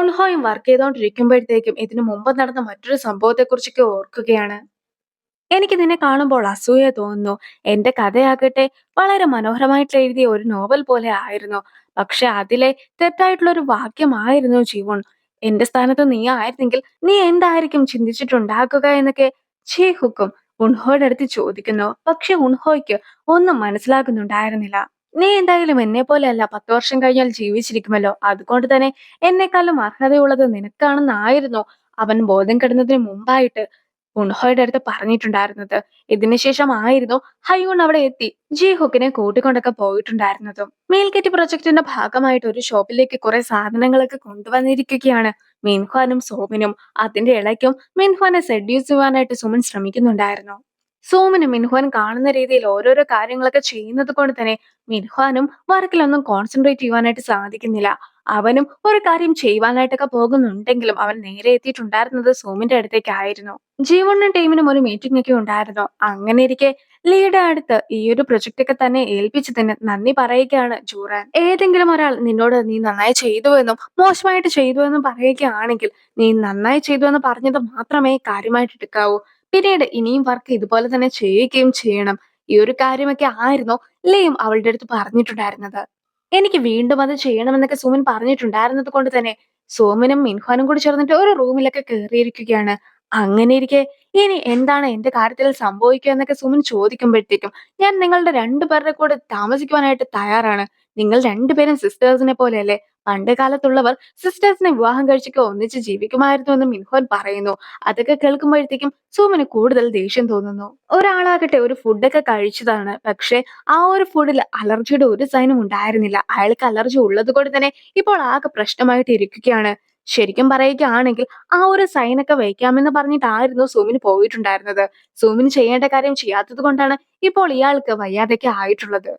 ഉൺഹോയും work ചെയ്തുകൊണ്ടിരിക്കുമ്പോഴത്തേക്കും ഇതിനു മുമ്പ് നടന്ന മറ്റൊരു സംഭവത്തെക്കുറിച്ചൊക്കെ ഓർക്കുകയാണ്. എനിക്ക് നിന്നെ കാണുമ്പോൾ അസൂയ തോന്നുന്നു. എന്റെ കഥയാകട്ടെ വളരെ മനോഹരമായിട്ട് എഴുതിയ ഒരു നോവൽ പോലെ ആയിരുന്നു. പക്ഷെ അതിലെ തെറ്റായിട്ടുള്ള ഒരു വാക്യമായിരുന്നു ജീവൻ. എന്റെ സ്ഥാനത്ത് നീ ആയിരുന്നെങ്കിൽ നീ എന്തായിരിക്കും ചിന്തിച്ചിട്ടുണ്ടാക്കുക എന്നൊക്കെ ഹുക്കും ഉൺഹോയുടെ അടുത്ത് ചോദിക്കുന്നു. പക്ഷെ ഉൺഹോയ്ക്ക് ഒന്നും മനസ്സിലാകുന്നുണ്ടായിരുന്നില്ല. നീ എന്തായാലും എന്നെ പോലെയല്ല, 10 വർഷം കഴിഞ്ഞാൽ ജീവിച്ചിരിക്കുമല്ലോ, അതുകൊണ്ട് തന്നെ എന്നെക്കാളും അർഹതയുള്ളത് നിനക്കാണെന്നായിരുന്നു അവൻ ബോധം കെടുന്നതിന് മുമ്പായിട്ട് ഉൺഹോയുടെ അടുത്ത് പറഞ്ഞിട്ടുണ്ടായിരുന്നത്. ഇതിനുശേഷം ആയിരുന്നു ഹയൂൺ അവിടെ എത്തി ഹുക്കിനെ കൂട്ടിക്കൊണ്ടൊക്കെ പോയിട്ടുണ്ടായിരുന്നതും. മീൽക്കെറ്റ് പ്രൊജക്ടിന്റെ ഭാഗമായിട്ട് ഒരു ഷോപ്പിലേക്ക് കുറെ സാധനങ്ങളൊക്കെ കൊണ്ടുവന്നിരിക്കുകയാണ് മിൻഹ്വാനും സോമിനും. അതിന്റെ ഇടയ്ക്കും മിൻഹ്വാനെ സെഡ്യൂസ് ചെയ്യുവാനായിട്ട് സുമൻ ശ്രമിക്കുന്നുണ്ടായിരുന്നു. സോമിനും മിൻഹ്വാനും കാണുന്ന രീതിയിൽ ഓരോരോ കാര്യങ്ങളൊക്കെ ചെയ്യുന്നത് കൊണ്ട് തന്നെ മിൻഹ്വാനും വർക്കിലൊന്നും കോൺസെൻട്രേറ്റ് ചെയ്യുവാനായിട്ട് സാധിക്കുന്നില്ല. അവനും ഒരു കാര്യം ചെയ്യുവാനായിട്ടൊക്കെ പോകുന്നുണ്ടെങ്കിലും അവൻ നേരെ എത്തിയിട്ടുണ്ടായിരുന്നത് സോമിന്റെ അടുത്തേക്കായിരുന്നു. ജീവണ്ണും ടീമിനും ഒരു മീറ്റിംഗ് ഒക്കെ ഉണ്ടായിരുന്നു. അങ്ങനെ ഇരിക്കെ ലീയുടെ അടുത്ത് ഈ ഒരു പ്രൊജക്ട് ഒക്കെ തന്നെ ഏൽപ്പിച്ചതിന് നന്ദി പറയുകയാണ് ജൂറാൻ. ഏതെങ്കിലും ഒരാൾ നിന്നോട് നീ നന്നായി ചെയ്തു എന്നും മോശമായിട്ട് ചെയ്തു എന്നും പറയുകയാണെങ്കിൽ നീ നന്നായി ചെയ്തു എന്ന് പറഞ്ഞത് മാത്രമേ കാര്യമായിട്ട് എടുക്കാവൂ. പിന്നീട് ഇനിയും വർക്ക് ഇതുപോലെ തന്നെ ചെയ്യുകയും ചെയ്യണം. ഈ ഒരു കാര്യമൊക്കെ ആയിരുന്നു ലീയും അവളുടെ അടുത്ത് പറഞ്ഞിട്ടുണ്ടായിരുന്നത്. എനിക്ക് വീണ്ടും അത് ചെയ്യണമെന്നൊക്കെ സുമൻ പറഞ്ഞിട്ടുണ്ടായിരുന്നത് കൊണ്ട് തന്നെ സോമനും മിൻഹ്വാനും കൂടി ചേർന്നിട്ട് ഒരു റൂമിലൊക്കെ കയറിയിരിക്കുകയാണ്. അങ്ങനെ ഇരിക്കെ ഇനി എന്താണ് എന്റെ കാര്യത്തിൽ സംഭവിക്കുക എന്നൊക്കെ സുമൻ ചോദിക്കുമ്പോഴത്തേക്കും ഞാൻ നിങ്ങളുടെ രണ്ടുപേരുടെ കൂടെ താമസിക്കുവാനായിട്ട് തയ്യാറാണ്. നിങ്ങൾ രണ്ടുപേരും സിസ്റ്റേഴ്സിനെ പോലെയല്ലേ, പണ്ട് കാലത്തുള്ളവർ സിസ്റ്റേഴ്സിനെ വിവാഹം കഴിച്ചൊക്കെ ഒന്നിച്ച് ജീവിക്കുമായിരുന്നു എന്ന് മിൻഹ്വാൻ പറയുന്നു. അതൊക്കെ കേൾക്കുമ്പോഴത്തേക്കും സുമന് കൂടുതൽ ദേഷ്യം തോന്നുന്നു. ഒരാളാകട്ടെ ഒരു ഫുഡൊക്കെ കഴിച്ചതാണ്, പക്ഷെ ആ ഒരു ഫുഡിൽ അലർജിയുടെ ഒരു സൈനും ഉണ്ടായിരുന്നില്ല. അയാൾക്ക് അലർജി ഉള്ളത് കൊണ്ട് തന്നെ ഇപ്പോൾ ആകെ പ്രശ്നമായിട്ട് ഇരിക്കുകയാണ്. ശരിക്കും പറയുകയാണെങ്കിൽ ആ ഒരു സൈനൊക്കെ വയ്ക്കാമെന്ന് പറഞ്ഞിട്ടായിരുന്നു സൂമിന് പോയിട്ടുണ്ടായിരുന്നത്. സൂമിന് ചെയ്യേണ്ട കാര്യം ചെയ്യാത്തത് കൊണ്ടാണ് ഇപ്പോൾ ഇയാൾക്ക് വയ്യാതൊക്കെ ആയിട്ടുള്ളത്.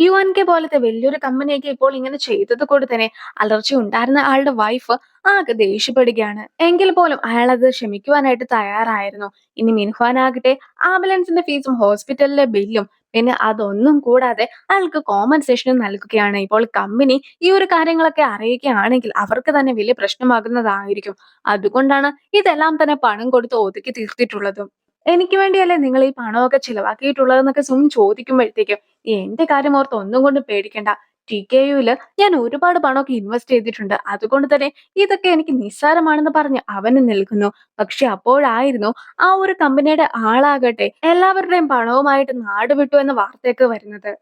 യുവാൻകെ പോലത്തെ വലിയൊരു കമ്പനിയൊക്കെ ഇപ്പോൾ ഇങ്ങനെ ചെയ്തത് കൊണ്ട് തന്നെ അലർജി ഉണ്ടായിരുന്ന ആളുടെ വൈഫ് ആകെ ദേഷ്യപ്പെടുകയാണ്. എങ്കിൽ പോലും അയാൾ അത് ക്ഷമിക്കുവാനായിട്ട് തയ്യാറായിരുന്നു. ഇനി മിൻഹ്വാനാകട്ടെ ആംബുലൻസിന്റെ ഫീസും ഹോസ്പിറ്റലിലെ ബില്ലും പിന്നെ അതൊന്നും കൂടാതെ അയാൾക്ക് കോമ്പൻസേഷനും നൽകുകയാണ്. ഇപ്പോൾ കമ്പനി ഈ ഒരു കാര്യങ്ങളൊക്കെ അറിയുകയാണെങ്കിൽ അവർക്ക് തന്നെ വലിയ പ്രശ്നമാകുന്നതായിരിക്കും. അതുകൊണ്ടാണ് ഇതെല്ലാം തന്നെ പണം കൊടുത്ത് ഒതുക്കി തീർത്തിട്ടുള്ളതും. എനിക്ക് വേണ്ടിയല്ലേ നിങ്ങൾ ഈ പണമൊക്കെ ചിലവാക്കിയിട്ടുള്ളതെന്നൊക്കെ സും ചോദിക്കുമ്പോഴത്തേക്കും എന്റെ കാര്യം ഓർത്ത് ഒന്നും കൊണ്ടും പേടിക്കണ്ട. TKUല് ഞാൻ ഒരുപാട് പണമൊക്കെ ഇൻവെസ്റ്റ് ചെയ്തിട്ടുണ്ട്. അതുകൊണ്ട് തന്നെ ഇതൊക്കെ എനിക്ക് നിസ്സാരമാണെന്ന് പറഞ്ഞ് അവന് നിൽക്കുന്നു. പക്ഷെ അപ്പോഴായിരുന്നു ആ ഒരു കമ്പനിയുടെ ആളാകട്ടെ എല്ലാവരുടെയും പണവുമായിട്ട് നാട് വിട്ടു എന്ന വാർത്തയൊക്കെ വരുന്നത്.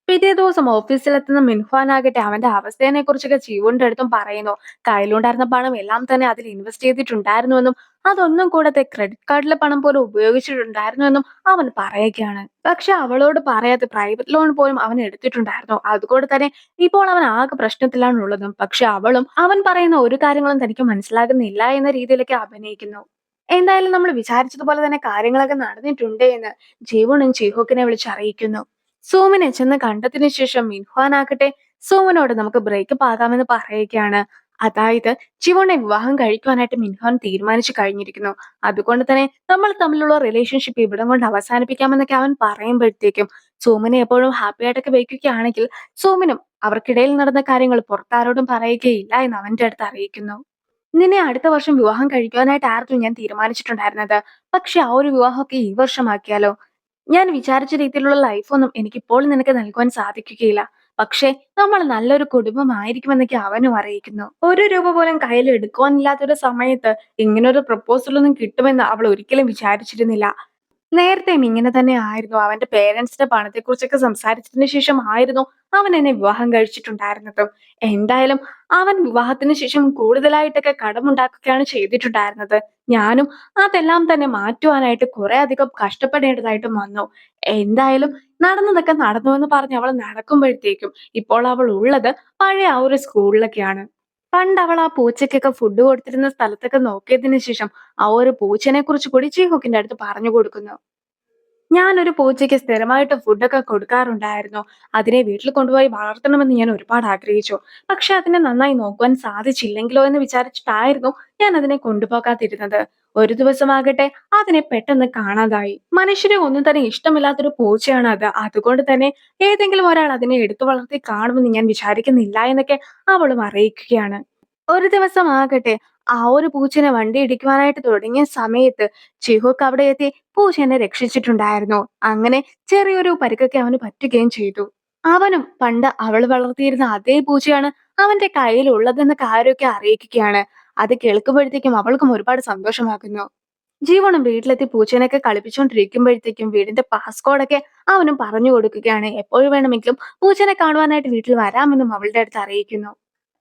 പിറ്റേ ദിവസം ഓഫീസിലെത്തുന്ന മിൻഹ്വാനാകട്ടെ അവന്റെ അവസ്ഥയെ കുറിച്ചൊക്കെ ജീവന്റെ അടുത്തും പറയുന്നു. കയ്യിലുണ്ടായിരുന്ന പണം എല്ലാം തന്നെ അതിൽ ഇൻവെസ്റ്റ് ചെയ്തിട്ടുണ്ടായിരുന്നുവെന്നും അതൊന്നും കൂടാതെ ക്രെഡിറ്റ് കാർഡിലെ പണം പോലും ഉപയോഗിച്ചിട്ടുണ്ടായിരുന്നുവെന്നും അവൻ പറയുകയാണ്. പക്ഷെ അവളോട് പറയാതെ പ്രൈവറ്റ് ലോൺ പോലും അവൻ എടുത്തിട്ടുണ്ടായിരുന്നു. അതുകൊണ്ട് തന്നെ ഇപ്പോൾ അവൻ ആകെ പ്രശ്നത്തിലാണുള്ളതും. പക്ഷെ അവളും അവൻ പറയുന്ന ഒരു കാര്യങ്ങളും തനിക്ക് മനസ്സിലാകുന്നില്ല എന്ന രീതിയിലൊക്കെ അഭിനയിക്കുന്നു. എന്തായാലും നമ്മൾ വിചാരിച്ചതുപോലെ തന്നെ കാര്യങ്ങളൊക്കെ നടന്നിട്ടുണ്ട് എന്ന് ജീവണും ചീഹോക്കിനെ വിളിച്ചറിയിക്കുന്നു. സോമിനെ ചെന്ന് കണ്ടതിന് ശേഷം മിൻഹ്വാനാകട്ടെ സോമനോട് നമുക്ക് ബ്രേക്കപ്പ് ആകാമെന്ന് പറയുകയാണ്. അതായത് ചിവോണെ വിവാഹം കഴിക്കുവാനായിട്ട് മിൻഹ്വാൻ തീരുമാനിച്ചു കഴിഞ്ഞിരിക്കുന്നു. അതുകൊണ്ട് തന്നെ നമ്മൾ തമ്മിലുള്ള റിലേഷൻഷിപ്പ് ഇവിടം കൊണ്ട് അവസാനിപ്പിക്കാമെന്നൊക്കെ അവൻ പറയുമ്പോഴത്തേക്കും സോമിനെ എപ്പോഴും ഹാപ്പി ആയിട്ടൊക്കെ വെക്കുകയാണെങ്കിൽ സോമിനും അവർക്കിടയിൽ നടന്ന കാര്യങ്ങൾ പുറത്താരോടും പറയുകയില്ല എന്ന് അവന്റെ അടുത്ത് അറിയിക്കുന്നു. നിന്നെ അടുത്ത വർഷം വിവാഹം കഴിക്കുവാനായിട്ടായിരുന്നു ഞാൻ തീരുമാനിച്ചിട്ടുണ്ടായിരുന്നത്. പക്ഷെ ആ ഒരു വിവാഹമൊക്കെ ഈ വർഷമാക്കിയാലോ? ഞാൻ വിചാരിച്ച രീതിയിലുള്ള ലൈഫൊന്നും എനിക്കിപ്പോൾ നിനക്ക് നൽകുവാൻ സാധിക്കുകയില്ല. പക്ഷേ നമ്മൾ നല്ലൊരു കുടുംബമായിരിക്കുമെന്നൊക്കെ അവനും അറിയിക്കുന്നു. ഒരു രൂപ പോലും കയ്യിൽ എടുക്കുവാനില്ലാത്തൊരു സമയത്ത് ഇങ്ങനൊരു പ്രപ്പോസലൊന്നും കിട്ടുമെന്ന് അവൾ ഒരിക്കലും വിചാരിച്ചിരുന്നില്ല. നേരത്തെയും ഇങ്ങനെ തന്നെ ആയിരുന്നു. അവന്റെ പേരൻസിന്റെ പണത്തെക്കുറിച്ചൊക്കെ സംസാരിച്ചതിന് ശേഷം ആയിരുന്നു അവൻ എന്നെ വിവാഹം കഴിച്ചിട്ടുണ്ടായിരുന്നത്. എന്തായാലും അവൻ വിവാഹത്തിന് ശേഷം കൂടുതലായിട്ടൊക്കെ കടമുണ്ടാക്കുകയാണ് ചെയ്തിട്ടുണ്ടായിരുന്നത്. ഞാനും അതെല്ലാം തന്നെ മാറ്റുവാനായിട്ട് കുറെ അധികം കഷ്ടപ്പെടേണ്ടതായിട്ടും വന്നു. എന്തായാലും നടന്നതൊക്കെ നടന്നു എന്ന് പറഞ്ഞ് അവൾ നടക്കുമ്പോഴത്തേക്കും ഇപ്പോൾ അവൾ ഉള്ളത് പഴയ ആ ഒരു സ്കൂളിലൊക്കെയാണ്. പണ്ട് അവൾ ആ പൂച്ചയ്ക്കൊക്കെ ഫുഡ് കൊടുത്തിരുന്ന സ്ഥലത്തൊക്കെ നോക്കിയതിനു ശേഷം ആ ഒരു പൂച്ചനെ കുറിച്ച് കൂടി ചീഹോക്കിന്റെ അടുത്ത് പറഞ്ഞു കൊടുക്കുന്നു. ഞാനൊരു പൂച്ചയ്ക്ക് സ്ഥിരമായിട്ട് ഫുഡൊക്കെ കൊടുക്കാറുണ്ടായിരുന്നു. അതിനെ വീട്ടിൽ കൊണ്ടുപോയി വളർത്തണമെന്ന് ഞാൻ ഒരുപാട് ആഗ്രഹിച്ചു. പക്ഷെ അതിനെ നന്നായി നോക്കുവാൻ സാധിച്ചില്ലെങ്കിലോ എന്ന് വിചാരിച്ചിട്ടായിരുന്നു ഞാൻ അതിനെ കൊണ്ടുപോകാതിരുന്നത്. ഒരു ദിവസമാകട്ടെ അതിനെ പെട്ടെന്ന് കാണാതായി. മനുഷ്യരെ ഒന്നും തന്നെ ഇഷ്ടമില്ലാത്തൊരു പൂച്ചയാണ് അത്. അതുകൊണ്ട് തന്നെ ഏതെങ്കിലും ഒരാൾ അതിനെ എടുത്തു വളർത്തി കാണുമെന്ന് ഞാൻ വിചാരിക്കുന്നില്ല എന്നൊക്കെ അവളും അറിയിക്കുകയാണ്. ഒരു ദിവസം ആകട്ടെ ആ ഒരു പൂച്ചനെ വണ്ടി ഇടിക്കുവാനായിട്ട് തുടങ്ങിയ സമയത്ത് ചിഹുക്ക് അവിടെ എത്തി പൂച്ചേനെ രക്ഷിച്ചിട്ടുണ്ടായിരുന്നു. അങ്ങനെ ചെറിയൊരു പരിക്കൊക്കെ അവന് പറ്റുകയും ചെയ്തു. അവനും പണ്ട് അവൾ വളർത്തിയിരുന്ന അതേ പൂച്ചയാണ് അവന്റെ കയ്യിലുള്ളതെന്ന കാര്യമൊക്കെ അറിയിക്കുകയാണ്. അത് കേൾക്കുമ്പോഴത്തേക്കും അവൾക്കും ഒരുപാട് സന്തോഷമാകുന്നു. ജീവനും വീട്ടിലെത്തി പൂച്ചേനെയൊക്കെ കളിപ്പിച്ചുകൊണ്ടിരിക്കുമ്പോഴത്തേക്കും വീടിന്റെ പാസ്കോഡൊക്കെ അവനും പറഞ്ഞു കൊടുക്കുകയാണ്. എപ്പോഴും വേണമെങ്കിലും പൂച്ചനെ കാണുവാനായിട്ട് വീട്ടിൽ വരാമെന്നും അവളുടെ അടുത്ത് അറിയിക്കുന്നു.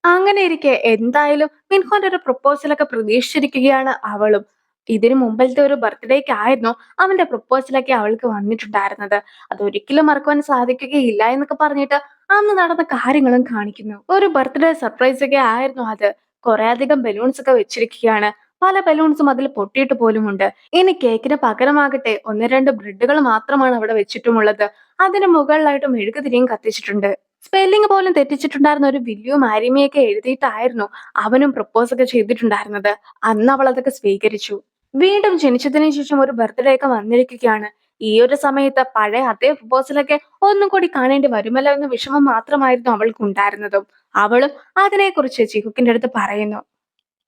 അങ്ങനെ ഇരിക്കെ എന്തായാലും മിൻഹോന്റെ ഒരു പ്രപ്പോസലൊക്കെ പ്രതീക്ഷിച്ചിരിക്കുകയാണ് അവളും. ഇതിനു മുമ്പലത്തെ ഒരു ബർത്ത്ഡേക്കായിരുന്നു അവന്റെ പ്രപ്പോസലൊക്കെ അവൾക്ക് വന്നിട്ടുണ്ടായിരുന്നത്. അതൊരിക്കലും മറക്കുവാൻ സാധിക്കുകയില്ല എന്നൊക്കെ പറഞ്ഞിട്ട് അന്ന് നടന്ന കാര്യങ്ങളും കാണിക്കുന്നു. ഒരു ബർത്ത്ഡേ സർപ്രൈസ് ഒക്കെ ആയിരുന്നു അത്. കുറെ അധികം ബലൂൺസ് ഒക്കെ വെച്ചിരിക്കുകയാണ്. പല ബലൂൺസും അതിൽ പൊട്ടിയിട്ട് പോലുമുണ്ട്. ഇനി കേക്കിന് പകരമാകട്ടെ ഒന്ന് രണ്ട് ബ്രെഡുകൾ മാത്രമാണ് അവിടെ വെച്ചിട്ടുമുള്ളത്. അതിന് മുകളിലായിട്ട് മെഴുകുതിരിയും കത്തിച്ചിട്ടുണ്ട്. സ്പെല്ലിംഗ് പോലും തെറ്റിച്ചിട്ടുണ്ടായിരുന്ന ഒരു വില്യു മാരിമയൊക്കെ എഴുതിയിട്ടായിരുന്നു അവനും പ്രപ്പോസ് ഒക്കെ ചെയ്തിട്ടുണ്ടായിരുന്നത്. അന്ന് അവൾ അതൊക്കെ സ്വീകരിച്ചു. വീണ്ടും ജനിച്ചതിന് ശേഷം ഒരു ബർത്ത്ഡേ ഒക്കെ വന്നിരിക്കുകയാണ്. ഈ ഒരു സമയത്ത് പഴയ അതേ പ്രപ്പോസലൊക്കെ ഒന്നും കൂടി കാണേണ്ടി വരുമല്ലോ എന്ന വിഷമം മാത്രമായിരുന്നു അവൾക്ക് ഉണ്ടായിരുന്നതും. അവളും അതിനെക്കുറിച്ച് ചിഹുക്കിന്റെ അടുത്ത് പറയുന്നു.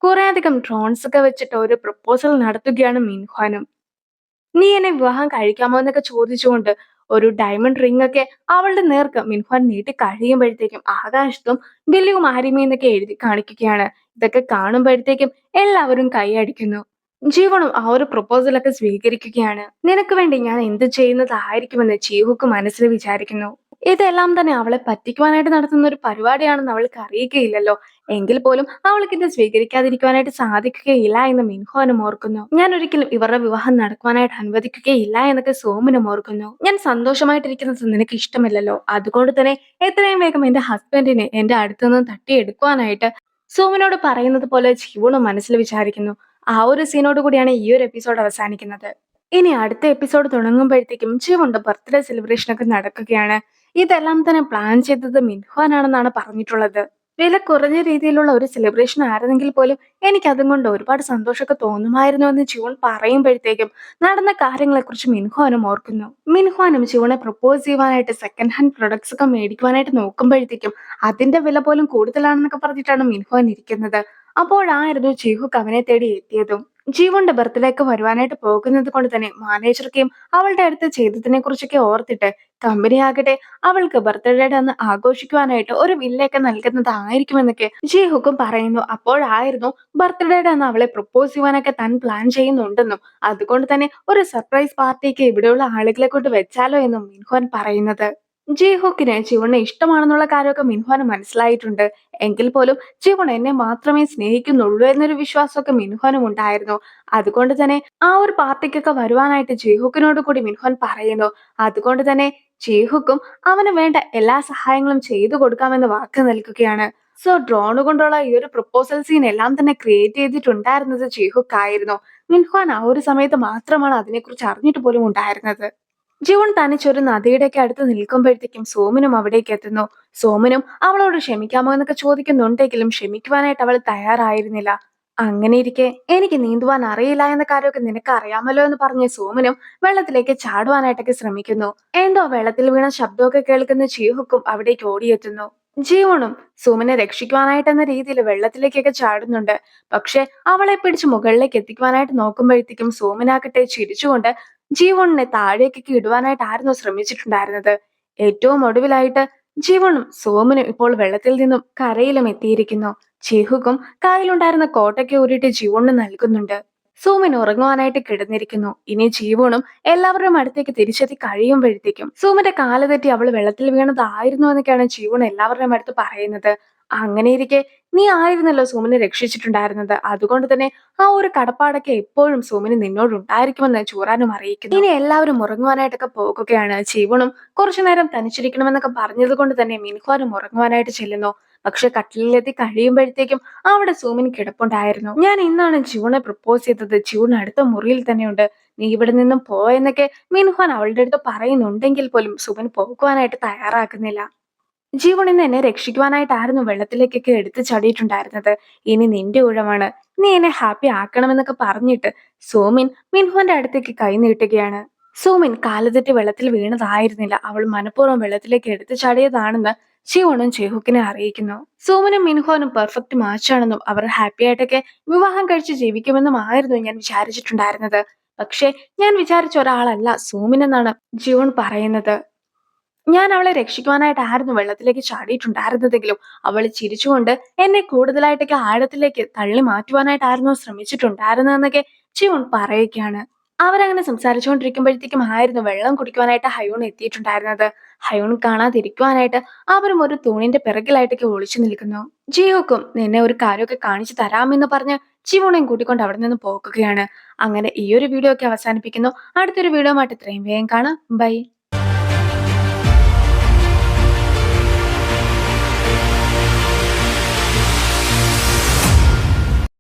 കുറെ അധികം ഡ്രോൺസ് ഒക്കെ വെച്ചിട്ട് ഒരു പ്രപ്പോസൽ നടത്തുകയാണ് മിൻഹ്വാനും. നീ എന്നെ വിവാഹം കഴിക്കാമോ എന്നൊക്കെ ചോദിച്ചുകൊണ്ട് ഒരു ഡയമണ്ട് റിംഗ് ഒക്കെ അവളുടെ നേർക്ക് മിൻഹ്വാൻ നീട്ടി കഴിയുമ്പോഴത്തേക്കും ആകാശത്തും ബില്ലിയും ആരിമയെന്നൊക്കെ എഴുതി കാണിക്കുകയാണ്. ഇതൊക്കെ കാണുമ്പോഴത്തേക്കും എല്ലാവരും കൈയടിക്കുന്നു. ജീവനും ആ ഒരു പ്രപ്പോസലൊക്കെ സ്വീകരിക്കുകയാണ്. നിനക്ക് വേണ്ടി ഞാൻ എന്ത് ചെയ്യുന്നതായിരിക്കുമെന്ന് ചീഹുക്ക് മനസ്സിൽ വിചാരിക്കുന്നു. ഇതെല്ലാം തന്നെ അവളെ പറ്റിക്കുവാനായിട്ട് നടത്തുന്ന ഒരു പരിപാടിയാണെന്ന് അവൾക്ക് അറിയുകയില്ലല്ലോ. എങ്കിൽ പോലും അവൾക്ക് ഇത് സ്വീകരിക്കാതിരിക്കുവാനായിട്ട് സാധിക്കുകയില്ല എന്ന് മിൻഹോനും ഓർക്കുന്നു. ഞാൻ ഒരിക്കലും ഇവരുടെ വിവാഹം നടക്കുവാനായിട്ട് അനുവദിക്കുകയില്ല എന്നൊക്കെ സോമനും ഓർക്കുന്നു. ഞാൻ സന്തോഷമായിട്ടിരിക്കുന്നത് നിനക്ക് ഇഷ്ടമല്ലല്ലോ, അതുകൊണ്ട് തന്നെ എത്രയും വേഗം എന്റെ ഹസ്ബൻഡിനെ എന്റെ അടുത്തു നിന്ന് തട്ടിയെടുക്കുവാനായിട്ട് സോമനോട് പറയുന്നത് പോലെ ജീവനും മനസ്സിൽ വിചാരിക്കുന്നു. ആ ഒരു സീനോട് കൂടിയാണ് ഈ ഒരു എപ്പിസോഡ് അവസാനിക്കുന്നത്. ഇനി അടുത്ത എപ്പിസോഡ് തുടങ്ങുമ്പോഴത്തേക്കും ജീവന്റെ ബർത്ത്ഡേ സെലിബ്രേഷൻ ഒക്കെ നടക്കുകയാണ്. ഇതെല്ലാം തന്നെ പ്ലാൻ ചെയ്തത് മിൻഹ്വാൻ ആണെന്നാണ് പറഞ്ഞിട്ടുള്ളത്. വില കുറഞ്ഞ രീതിയിലുള്ള ഒരു സെലിബ്രേഷൻ ആയിരുന്നെങ്കിൽ പോലും എനിക്ക് അതും കൊണ്ട് ഒരുപാട് സന്തോഷമൊക്കെ തോന്നുമായിരുന്നു എന്ന് ജൂൺ പറയുമ്പോഴത്തേക്കും നടന്ന കാര്യങ്ങളെക്കുറിച്ച് മിൻഹ്വാനും ഓർക്കുന്നു. മിൻഹ്വാനും ജൂണെ പ്രപ്പോസ് ചെയ്യുവാനായിട്ട് സെക്കൻഡ് ഹാൻഡ് പ്രൊഡക്ട്സ് ഒക്കെ മേടിക്കുവാനായിട്ട് നോക്കുമ്പോഴത്തേക്കും അതിന്റെ വില പോലും കൂടുതലാണെന്നൊക്കെ പറഞ്ഞിട്ടാണ് മിൻഹ്വാൻ ഇരിക്കുന്നത്. അപ്പോഴായിരുന്നു ജിഹുക്ക് അവനെ തേടി എത്തിയതും. ജീവന്റെ ബർത്ത്ഡേക്ക് വരുവാനായിട്ട് പോകുന്നത് കൊണ്ട് തന്നെ മാനേജർക്കെയും അവളുടെ അടുത്ത് ചെയ്തതിനെ കുറിച്ചൊക്കെ ഓർത്തിട്ട് കമ്പനി ആകട്ടെ അവൾക്ക് ബർത്ത്ഡേയുടെ അന്ന് ആഘോഷിക്കുവാനായിട്ട് ഒരു വില്ലയൊക്കെ നൽകുന്നതായിരിക്കുമെന്നൊക്കെ ജിഹുക്കും പറയുന്നു. അപ്പോഴായിരുന്നു ബർത്ത്ഡേയുടെ അന്ന് അവളെ പ്രപ്പോസ് ചെയ്യുവാനൊക്കെ താൻ പ്ലാൻ ചെയ്യുന്നുണ്ടെന്നും അതുകൊണ്ട് തന്നെ ഒരു സർപ്രൈസ് പാർട്ടിക്ക് ഇവിടെയുള്ള ആളുകളെ കൊണ്ട് വെച്ചാലോ എന്നും മിൻഹ്വാൻ പറയുന്നത്. ജിഹുക്കിന് ജീവനെ ഇഷ്ടമാണെന്നുള്ള കാര്യമൊക്കെ മിൻഹ്വാന് മനസ്സിലായിട്ടുണ്ട്. എങ്കിൽ പോലും ജീവൻ എന്നെ മാത്രമേ സ്നേഹിക്കുന്നുള്ളൂ എന്നൊരു വിശ്വാസമൊക്കെ മിൻഹ്വാനും ഉണ്ടായിരുന്നു. അതുകൊണ്ട് തന്നെ ആ ഒരു പാർട്ടിക്കൊക്കെ വരുവാനായിട്ട് ജിഹുക്കിനോട് കൂടി മിൻഹ്വാൻ പറയുന്നു. അതുകൊണ്ട് തന്നെ ജിഹുക്കും അവന് വേണ്ട എല്ലാ സഹായങ്ങളും ചെയ്തു കൊടുക്കാമെന്ന് വാക്ക് നൽകുകയാണ്. സോ ഡ്രോൺ കൊണ്ടുള്ള ഈ ഒരു പ്രപ്പോസൽ സീൻ എല്ലാം തന്നെ ക്രിയേറ്റ് ചെയ്തിട്ടുണ്ടായിരുന്നത് ജിഹുക്ക് ആയിരുന്നു. മിൻഹ്വാൻ ആ ഒരു സമയത്ത് മാത്രമാണ് അതിനെക്കുറിച്ച് അറിഞ്ഞിട്ട് പോലും ഉണ്ടായിരുന്നത്. ജൂൺ തനിച്ചൊരു നദിയുടെയൊക്കെ അടുത്ത് നിൽക്കുമ്പോഴത്തേക്കും സോമനും അവിടേക്ക് എത്തുന്നു. സോമനും അവളോട് ക്ഷമിക്കാമോ എന്നൊക്കെ ചോദിക്കുന്നുണ്ടെങ്കിലും ക്ഷമിക്കുവാനായിട്ട് അവൾ തയ്യാറായിരുന്നില്ല. അങ്ങനെ ഇരിക്കെ എനിക്ക് നീന്തുവാൻ അറിയില്ല എന്ന കാര്യമൊക്കെ നിനക്ക് അറിയാമല്ലോ എന്ന് പറഞ്ഞ് സോമനും വെള്ളത്തിലേക്ക് ചാടുവാനായിട്ടൊക്കെ ശ്രമിക്കുന്നു. എന്തോ വെള്ളത്തിൽ വീണ ശബ്ദമൊക്കെ കേൾക്കുന്ന ചീഹുക്കും അവിടേക്ക് ഓടിയെത്തുന്നു. ജീവണും സോമനെ രക്ഷിക്കുവാനായിട്ടെന്ന രീതിയിൽ വെള്ളത്തിലേക്കൊക്കെ ചാടുന്നുണ്ട്. പക്ഷെ അവളെ പിടിച്ച് മുകളിലേക്ക് എത്തിക്കുവാനായിട്ട് നോക്കുമ്പോഴത്തേക്കും സോമനാകട്ടെ ചിരിച്ചുകൊണ്ട് ജീവണിനെ താഴേക്കൊക്കെ ഇടുവാനായിട്ടായിരുന്നു ശ്രമിച്ചിട്ടുണ്ടായിരുന്നത്. ഏറ്റവും ഒടുവിലായിട്ട് ജീവണും സോമനും ഇപ്പോൾ വെള്ളത്തിൽ നിന്നും കരയിലും എത്തിയിരിക്കുന്നു. ചിഹുക്കും കയ്യിലുണ്ടായിരുന്ന കോട്ടയ്ക്ക് ഊരിയിട്ട് ജീവണിന് നൽകുന്നുണ്ട്. സോമൻ ഉറങ്ങുവാനായിട്ട് കിടന്നിരിക്കുന്നു. ഇനി ജീവണും എല്ലാവരുടെയും അടുത്തേക്ക് തിരിച്ചെത്തി കഴിയുമ്പോഴത്തേക്കും സോമന്റെ കാല് തെറ്റി അവൾ വെള്ളത്തിൽ വീണതായിരുന്നു എന്നൊക്കെയാണ് ജീവൺ എല്ലാവരുടെയും അടുത്ത് പറയുന്നത്. അങ്ങനെ ഇരിക്കെ നീ ആയിരുന്നല്ലോ സോമനെ രക്ഷിച്ചിട്ടുണ്ടായിരുന്നത്, അതുകൊണ്ട് തന്നെ ആ ഒരു കടപ്പാടൊക്കെ എപ്പോഴും സോമന് നിന്നോട് ഉണ്ടായിരിക്കുമെന്ന് ചൂറാനും അറിയിക്കുന്നു. ഇനി എല്ലാവരും ഉറങ്ങുവാനായിട്ടൊക്കെ പോകുകയാണ്. ജീവണും കുറച്ചു നേരം തനിച്ചിരിക്കണമെന്നൊക്കെ പറഞ്ഞത് കൊണ്ട് തന്നെ മിൻഹ്വാനും ഉറങ്ങുവാനായിട്ട് ചെല്ലുന്നു. പക്ഷെ കട്ടിലെത്തി കഴിയുമ്പോഴത്തേക്കും അവിടെ സോമൻ കിടപ്പുണ്ടായിരുന്നു. ഞാൻ ഇന്നാണ് ജൂണെ പ്രപ്പോസ് ചെയ്തത്, ജൂൺ അടുത്ത മുറിയിൽ തന്നെയുണ്ട്, നീ ഇവിടെ നിന്നും പോയെന്നൊക്കെ മിൻഹ്വാൻ അവളുടെ അടുത്ത് പറയുന്നുണ്ടെങ്കിൽ പോലും സുമൻ പോകുവാനായിട്ട് തയ്യാറാക്കുന്നില്ല. ജീവൻ ഇന്ന് എന്നെ രക്ഷിക്കുവാനായിട്ടായിരുന്നു വെള്ളത്തിലേക്കൊക്കെ എടുത്തു ചാടിയിട്ടുണ്ടായിരുന്നത്. ഇനി നിന്റെ ഊഴമാണ്, നീ എന്നെ ഹാപ്പി ആക്കണമെന്നൊക്കെ പറഞ്ഞിട്ട് സോമിൻ മിൻഹുവിന്റെ അടുത്തേക്ക് കൈ നീട്ടുകയാണ്. സോമിൻ കാലുതെറ്റി വെള്ളത്തിൽ വീണതായിരുന്നില്ല, അവൾ മനഃപൂർവ്വം വെള്ളത്തിലേക്ക് എടുത്തു ചാടിയതാണെന്ന് ജിയോണും ജെഹുക്കിനെ അറിയിക്കുന്നു. സൂമനും മിൻഹോനും പെർഫെക്റ്റ് മാച്ചാണെന്നും അവർ ഹാപ്പി ആയിട്ടൊക്കെ വിവാഹം കഴിച്ച് ജീവിക്കുമെന്നുമായിരുന്നു ഞാൻ വിചാരിച്ചിട്ടുണ്ടായിരുന്നത്. പക്ഷെ ഞാൻ വിചാരിച്ച ഒരാളല്ല സൂമിൻ എന്നാണ് ജിയോൺ പറയുന്നത്. ഞാൻ അവളെ രക്ഷിക്കുവാനായിട്ടായിരുന്നു വെള്ളത്തിലേക്ക് ചാടിയിട്ടുണ്ടായിരുന്നതെങ്കിലും അവൾ ചിരിച്ചുകൊണ്ട് എന്നെ കൂടുതലായിട്ടൊക്കെ ആഴത്തിലേക്ക് തള്ളി മാറ്റുവാനായിട്ടായിരുന്നു ശ്രമിച്ചിട്ടുണ്ടായിരുന്നതെന്നൊക്കെ ജിയോൺ പറയുകയാണ്. അവരങ്ങനെ സംസാരിച്ചുകൊണ്ടിരിക്കുമ്പോഴത്തേക്കും ആയിരുന്നു വെള്ളം കുടിക്കുവാനായിട്ട് ഹയൂൺ എത്തിയിട്ടുണ്ടായിരുന്നത്. ഹയൂൺ കാണാതിരിക്കുവാനായിട്ട് അവരും ഒരു തൂണിന്റെ പിറകിലായിട്ടൊക്കെ ഒളിച്ചു നിൽക്കുന്നു. ജിയോക്കും നിന്നെ ഒരു കാര്യമൊക്കെ കാണിച്ചു തരാമെന്ന് പറഞ്ഞ് ജിയോണയും കൂട്ടിക്കൊണ്ട് അവിടെ നിന്ന് പോകുകയാണ്. അങ്ങനെ ഈ ഒരു വീഡിയോ ഒക്കെ അവസാനിപ്പിക്കുന്നു. അടുത്തൊരു വീഡിയോ ആയിട്ട് ഇത്രയും വേഗം കാണാം. ബൈ.